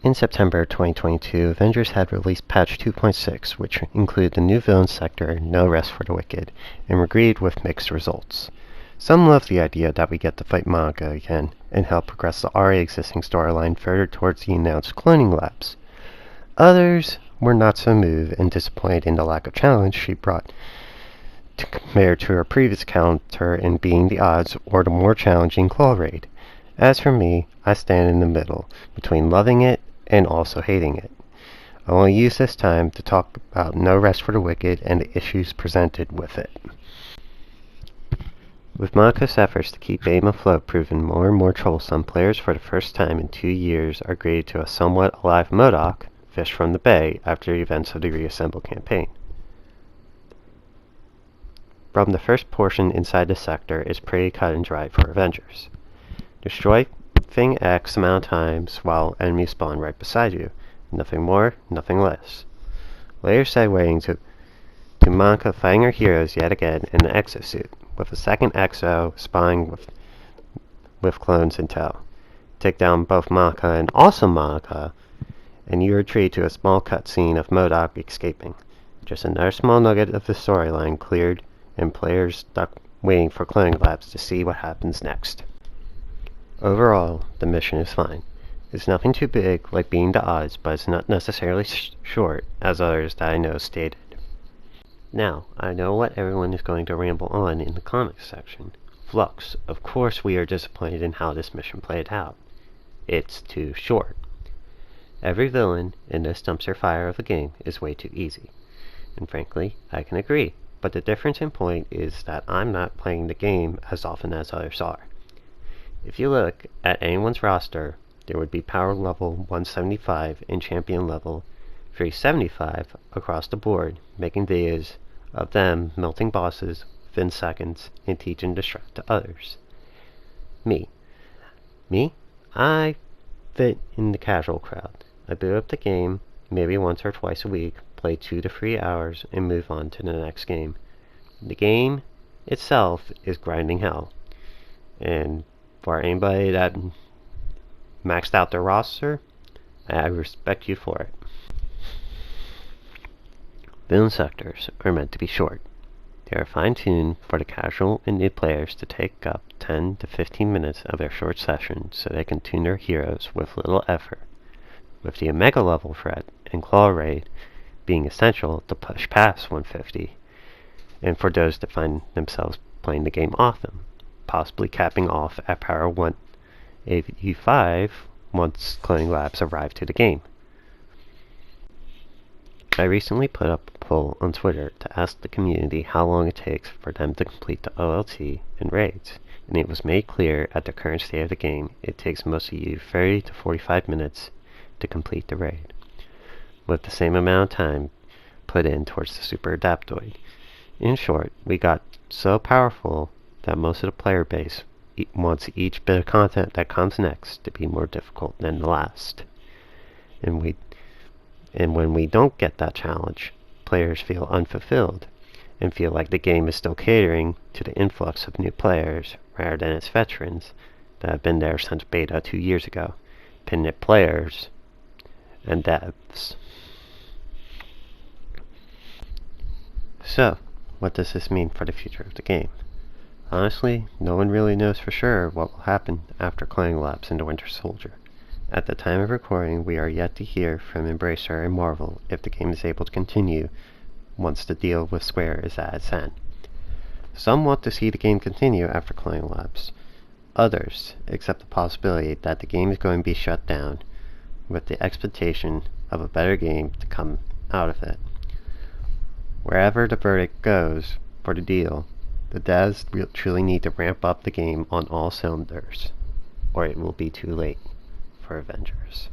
In September 2022, Avengers had released patch 2.6, which included the new villain sector, No Rest for the Wicked, and were greeted with mixed results. Some loved the idea that we get to fight Monica again, and help progress the already existing storyline further towards the announced cloning labs. Others were not so moved and disappointed in the lack of challenge she brought compared to her previous counter in being the odds or the more challenging claw raid. As for me, I stand in the middle, between loving it and also hating it. I want to use this time to talk about No Rest for the Wicked and the issues presented with it. With Monica's efforts to keep AIM afloat proving more and more troublesome, players for the first time in 2 years are greeted to a somewhat alive MODOK, fish from the bay, after the events of the Reassemble campaign. From the first portion inside the sector is pretty cut and dry for Avengers. Destroy thing X amount of times while enemies spawn right beside you. Nothing more, nothing less. Later segueing to Monica fighting her heroes yet again in an exosuit, with a second exo spawning with clones in tow. Take down both Monica and also Monica, and you retreat to a small cutscene of MODOK escaping. Just another small nugget of the storyline cleared, and players stuck waiting for cloning labs to see what happens next. Overall, the mission is fine. It's nothing too big, like beating the odds, but it's not necessarily short, as others that I know stated. Now, I know what everyone is going to ramble on in the comics section. Flux, of course we are disappointed in how this mission played out. It's too short. Every villain in this dumpster fire of a game is way too easy. And frankly, I can agree, but the difference in point is that I'm not playing the game as often as others are. If you look at anyone's roster, there would be power level 175 and champion level 375 across the board, making videos of them melting bosses within seconds and teach and distract to others. Me, I fit in the casual crowd. I boot up the game maybe once or twice a week, play 2 to 3 hours, and move on to the next game. The game itself is grinding hell, and for anybody that maxed out their roster, I respect you for it. Villain sectors are meant to be short. They are fine-tuned for the casual and new players to take up 10 to 15 minutes of their short session so they can tune their heroes with little effort, with the Omega level threat and Claw Raid being essential to push past 150, and for those that find themselves playing the game often, possibly capping off at power 185 once cloning labs arrive to the game. I recently put up a poll on Twitter to ask the community how long it takes for them to complete the OLT and raids, and it was made clear at the current state of the game it takes most of you 30 to 45 minutes to complete the raid, with the same amount of time put in towards the Super Adaptoid. In short, we got so powerful that most of the player base wants each bit of content that comes next to be more difficult than the last. And when we don't get that challenge, players feel unfulfilled and feel like the game is still catering to the influx of new players rather than its veterans that have been there since beta 2 years ago, pinit players and devs. So, what does this mean for the future of the game? Honestly, no one really knows for sure what will happen after cloning labs in the Winter Soldier. At the time of recording, we are yet to hear from Embracer and Marvel if the game is able to continue once the deal with Square is at its end. Some want to see the game continue after cloning labs. Others accept the possibility that the game is going to be shut down, with the expectation of a better game to come out of it. Wherever the verdict goes for the deal, the devs truly need to ramp up the game on all cylinders, or it will be too late for Avengers.